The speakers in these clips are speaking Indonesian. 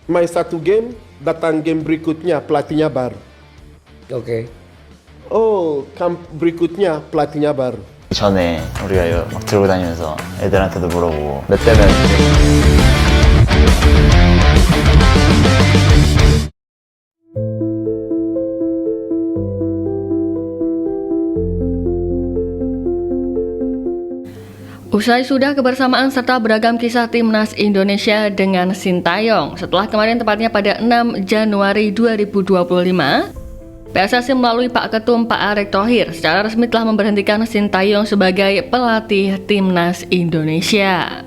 main satu game, datang game berikutnya pelatihnya baru. Oke. Oh, berikutnya pelatihnya baru. 전에 우리가 이거 막 들고 다니면서 애들한테도 물어보고 몇 대면 Usai sudah kebersamaan serta beragam kisah timnas Indonesia dengan Sintayong, setelah kemarin tepatnya pada 6 Januari 2025, PSSI melalui Pak Ketum Pak Erick Thohir secara resmi telah memberhentikan Sintayong sebagai pelatih timnas Indonesia.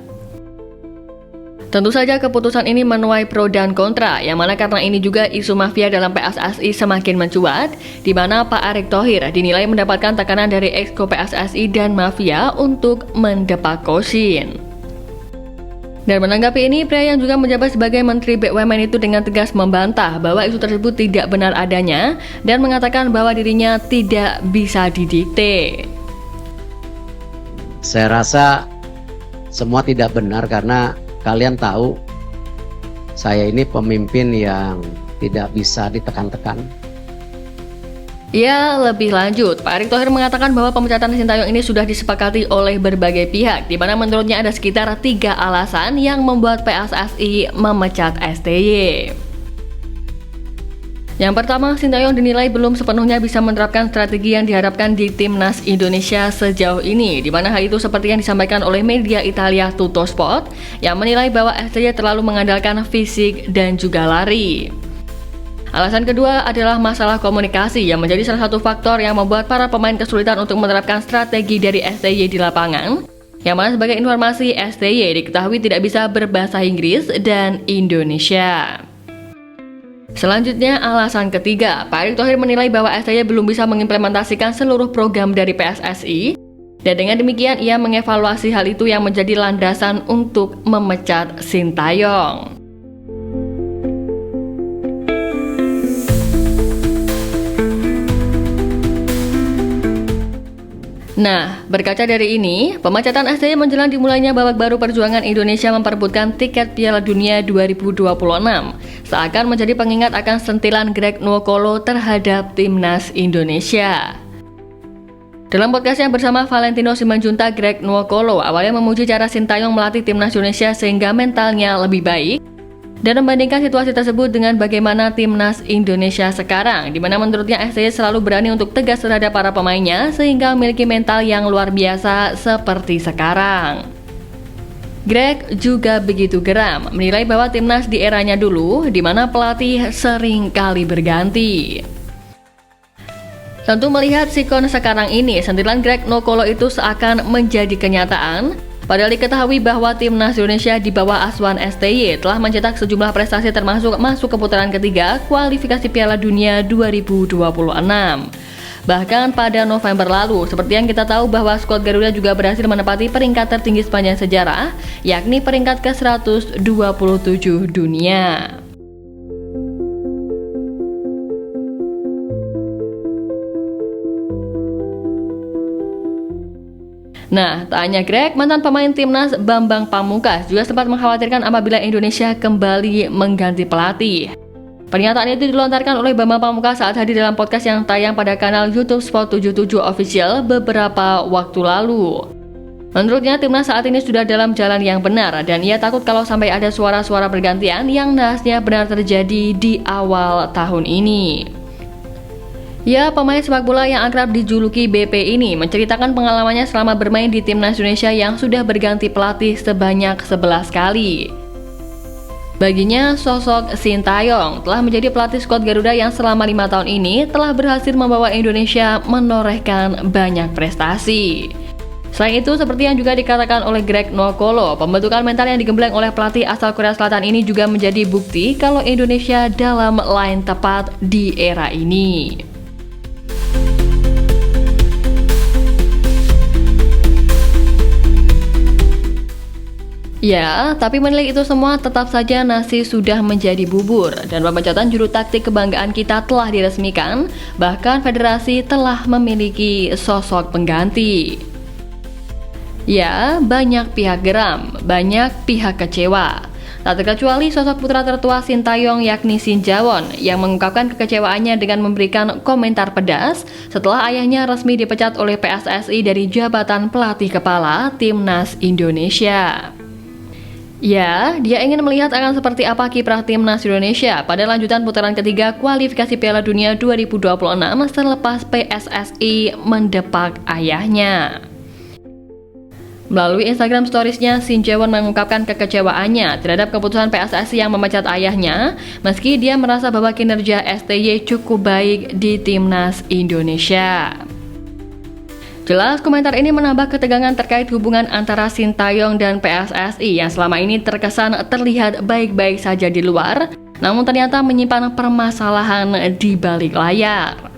Tentu saja keputusan ini menuai pro dan kontra, yang mana karena ini juga isu mafia dalam PSSI semakin mencuat, di mana Pak Erick Thohir dinilai mendapatkan tekanan dari exco PSSI dan mafia untuk mendepak Kosin. Dan menanggapi ini, pria yang juga menjabat sebagai Menteri BUMN itu dengan tegas membantah bahwa isu tersebut tidak benar adanya dan mengatakan bahwa dirinya tidak bisa didikte. Saya rasa semua tidak benar karena kalian tahu saya ini pemimpin yang tidak bisa ditekan-tekan. Ya, lebih lanjut, Pak Erick Thohir mengatakan bahwa pemecatan Sintayong ini sudah disepakati oleh berbagai pihak, di mana menurutnya ada sekitar 3 alasan yang membuat PSSI memecat STY. Yang pertama, Sintayong dinilai belum sepenuhnya bisa menerapkan strategi yang diharapkan di timnas Indonesia sejauh ini, di mana hal itu seperti yang disampaikan oleh media Italia Tuttosport yang menilai bahwa STY terlalu mengandalkan fisik dan juga lari. Alasan kedua adalah masalah komunikasi yang menjadi salah satu faktor yang membuat para pemain kesulitan untuk menerapkan strategi dari STY di lapangan, yang mana sebagai informasi STY diketahui tidak bisa berbahasa Inggris dan Indonesia. Selanjutnya, alasan ketiga, Pak Erick Thohir menilai bahwa STY belum bisa mengimplementasikan seluruh program dari PSSI, dan dengan demikian ia mengevaluasi hal itu yang menjadi landasan untuk memecat Sintayong. Nah, berkaca dari ini, pemecatan STY menjelang dimulainya babak baru perjuangan Indonesia memperebutkan tiket Piala Dunia 2026, seakan menjadi pengingat akan sentilan Greg Nwokolo terhadap timnas Indonesia. Dalam podcastnya bersama Valentino Simanjuntak, Greg Nwokolo awalnya memuji cara Sintayong melatih timnas Indonesia sehingga mentalnya lebih baik, dan membandingkan situasi tersebut dengan bagaimana timnas Indonesia sekarang, di mana menurutnya STY selalu berani untuk tegas terhadap para pemainnya sehingga memiliki mental yang luar biasa seperti sekarang. Greg juga begitu geram menilai bahwa timnas di eranya dulu, di mana pelatih sering kali berganti. Tentu melihat sikon sekarang ini, sentilan Greg Nwokolo itu seakan menjadi kenyataan. Padahal diketahui bahwa timnas Indonesia di bawah asuhan STY telah mencetak sejumlah prestasi termasuk masuk ke putaran ketiga kualifikasi Piala Dunia 2026. Bahkan pada November lalu, seperti yang kita tahu bahwa skuad Garuda juga berhasil menempati peringkat tertinggi sepanjang sejarah, yakni peringkat ke-127 dunia. Nah, tak hanya Greg, mantan pemain timnas Bambang Pamungkas juga sempat mengkhawatirkan apabila Indonesia kembali mengganti pelatih. Pernyataan itu dilontarkan oleh Bambang Pamungkas saat hadir dalam podcast yang tayang pada kanal YouTube Sport 77 Official beberapa waktu lalu. Menurutnya, timnas saat ini sudah dalam jalan yang benar dan ia takut kalau sampai ada suara-suara pergantian yang nahasnya benar terjadi di awal tahun ini. Ya, pemain sepak bola yang akrab dijuluki BP ini menceritakan pengalamannya selama bermain di timnas Indonesia yang sudah berganti pelatih sebanyak 11 kali. Baginya, sosok Sintayong telah menjadi pelatih skuad Garuda yang selama 5 tahun ini telah berhasil membawa Indonesia menorehkan banyak prestasi. Selain itu, seperti yang juga dikatakan oleh Greg Nwokolo, pembentukan mental yang digembleng oleh pelatih asal Korea Selatan ini juga menjadi bukti kalau Indonesia dalam line tepat di era ini. Ya, tapi menilai itu semua tetap saja nasi sudah menjadi bubur dan pemecatan juru taktik kebanggaan kita telah diresmikan, bahkan federasi telah memiliki sosok pengganti. Ya, banyak pihak geram, banyak pihak kecewa. Tak terkecuali sosok putra tertua Sintayong yakni Shin Jae-won yang mengungkapkan kekecewaannya dengan memberikan komentar pedas setelah ayahnya resmi dipecat oleh PSSI dari jabatan pelatih kepala Timnas Indonesia. Ya, dia ingin melihat akan seperti apa kiprah Timnas Indonesia pada lanjutan putaran ketiga kualifikasi Piala Dunia 2026 selepas PSSI mendepak ayahnya. Melalui Instagram Stories-nya, Shin Jae-won mengungkapkan kekecewaannya terhadap keputusan PSSI yang memecat ayahnya, meski dia merasa bahwa kinerja STY cukup baik di Timnas Indonesia. Jelas, komentar ini menambah ketegangan terkait hubungan antara Sintayong dan PSSI yang selama ini terkesan terlihat baik-baik saja di luar, namun ternyata menyimpan permasalahan di balik layar.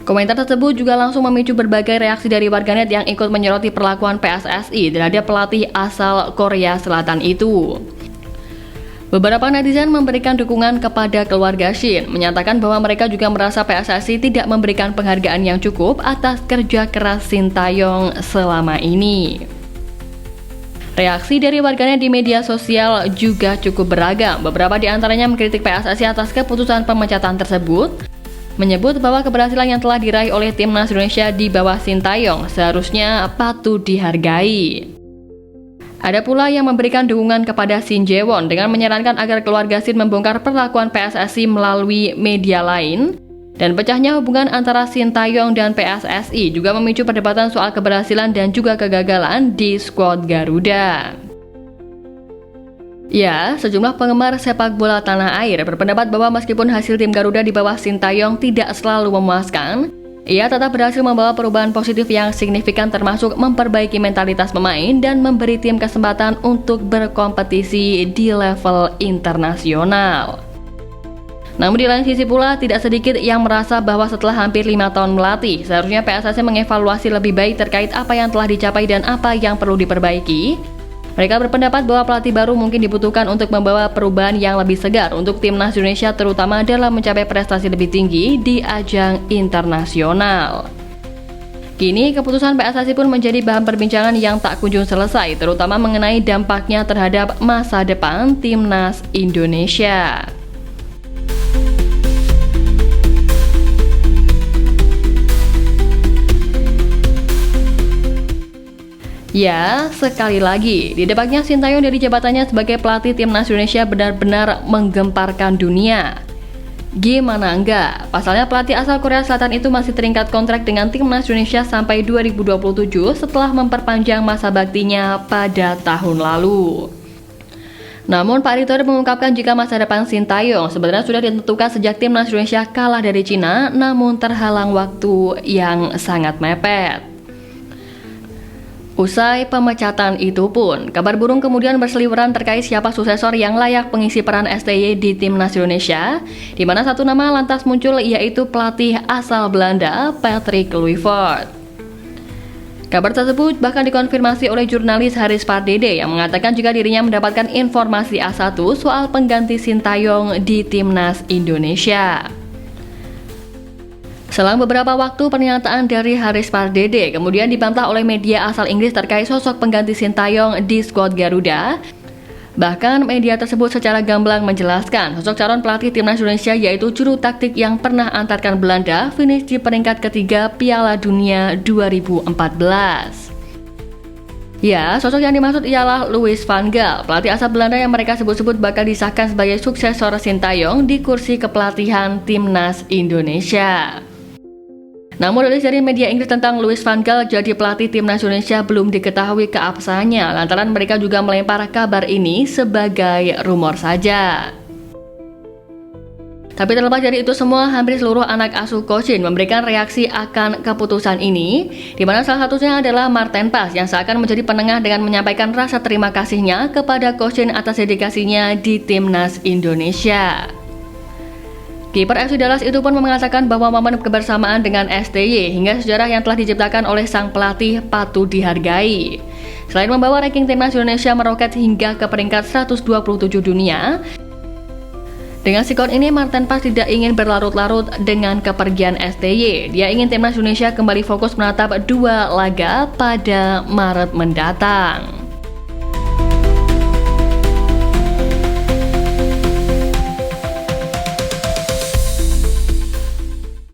Komentar tersebut juga langsung memicu berbagai reaksi dari warganet yang ikut menyoroti perlakuan PSSI terhadap pelatih asal Korea Selatan itu. Beberapa netizen memberikan dukungan kepada keluarga Shin, menyatakan bahwa mereka juga merasa PSSI tidak memberikan penghargaan yang cukup atas kerja keras Sintayong selama ini. Reaksi dari warganet di media sosial juga cukup beragam. Beberapa di antaranya mengkritik PSSI atas keputusan pemecatan tersebut, menyebut bahwa keberhasilan yang telah diraih oleh Timnas Indonesia di bawah Sintayong seharusnya patut dihargai. Ada pula yang memberikan dukungan kepada Shin Jae-won dengan menyarankan agar keluarga Shin membongkar perlakuan PSSI melalui media lain, dan pecahnya hubungan antara Sintayong dan PSSI juga memicu perdebatan soal keberhasilan dan juga kegagalan di skuad Garuda. Ya, sejumlah penggemar sepak bola tanah air berpendapat bahwa meskipun hasil tim Garuda di bawah Sintayong tidak selalu memuaskan, ia tetap berhasil membawa perubahan positif yang signifikan termasuk memperbaiki mentalitas pemain dan memberi tim kesempatan untuk berkompetisi di level internasional. Namun di lain sisi pula, tidak sedikit yang merasa bahwa setelah hampir 5 tahun melatih, seharusnya PSSI mengevaluasi lebih baik terkait apa yang telah dicapai dan apa yang perlu diperbaiki. Mereka berpendapat bahwa pelatih baru mungkin dibutuhkan untuk membawa perubahan yang lebih segar untuk Timnas Indonesia terutama dalam mencapai prestasi lebih tinggi di ajang internasional. Kini keputusan PSSI pun menjadi bahan perbincangan yang tak kunjung selesai, terutama mengenai dampaknya terhadap masa depan Timnas Indonesia. Ya, sekali lagi, didebaknya Sintayong dari jabatannya sebagai pelatih Timnas Indonesia benar-benar menggemparkan dunia. Gimana enggak? Pasalnya pelatih asal Korea Selatan itu masih terikat kontrak dengan Timnas Indonesia sampai 2027 setelah memperpanjang masa baktinya pada tahun lalu. Namun Pak Erick Thohir mengungkapkan jika masa depan Sintayong sebenarnya sudah ditentukan sejak Timnas Indonesia kalah dari Cina, namun terhalang waktu yang sangat mepet. Usai pemecatan itu pun, kabar burung kemudian berseliweran terkait siapa suksesor yang layak pengisi peran STY di Timnas Indonesia, di mana satu nama lantas muncul yaitu pelatih asal Belanda, Patrick Kluivert. Kabar tersebut bahkan dikonfirmasi oleh jurnalis Haris Pardede yang mengatakan jika dirinya mendapatkan informasi A1 soal pengganti Sintayong di Timnas Indonesia. Selang beberapa waktu, pernyataan dari Haris Pardede kemudian dibantah oleh media asal Inggris terkait sosok pengganti Sintayong di skuad Garuda. Bahkan media tersebut secara gamblang menjelaskan sosok calon pelatih Timnas Indonesia yaitu juru taktik yang pernah antarkan Belanda finish di peringkat ketiga Piala Dunia 2014. Ya, sosok yang dimaksud ialah Louis van Gaal, pelatih asal Belanda yang mereka sebut-sebut bakal disahkan sebagai suksesor Sintayong di kursi kepelatihan Timnas Indonesia. Namun rilis dari media Inggris tentang Louis van Gaal jadi pelatih Timnas Indonesia belum diketahui keabsahannya lantaran mereka juga melempar kabar ini sebagai rumor saja. Tapi terlepas dari itu semua, hampir seluruh anak asuh Coach Shin memberikan reaksi akan keputusan ini, di mana salah satunya adalah Marten Pas yang seakan menjadi penengah dengan menyampaikan rasa terima kasihnya kepada Coach Shin atas dedikasinya di Timnas Indonesia. Kiper FC Dallas itu pun mengatakan bahwa momen kebersamaan dengan STY hingga sejarah yang telah diciptakan oleh sang pelatih patut dihargai. Selain membawa ranking Timnas Indonesia meroket hingga ke peringkat 127 dunia, dengan skor ini Marten Pas tidak ingin berlarut-larut dengan kepergian STY. Dia ingin Timnas Indonesia kembali fokus menatap 2 laga pada Maret mendatang.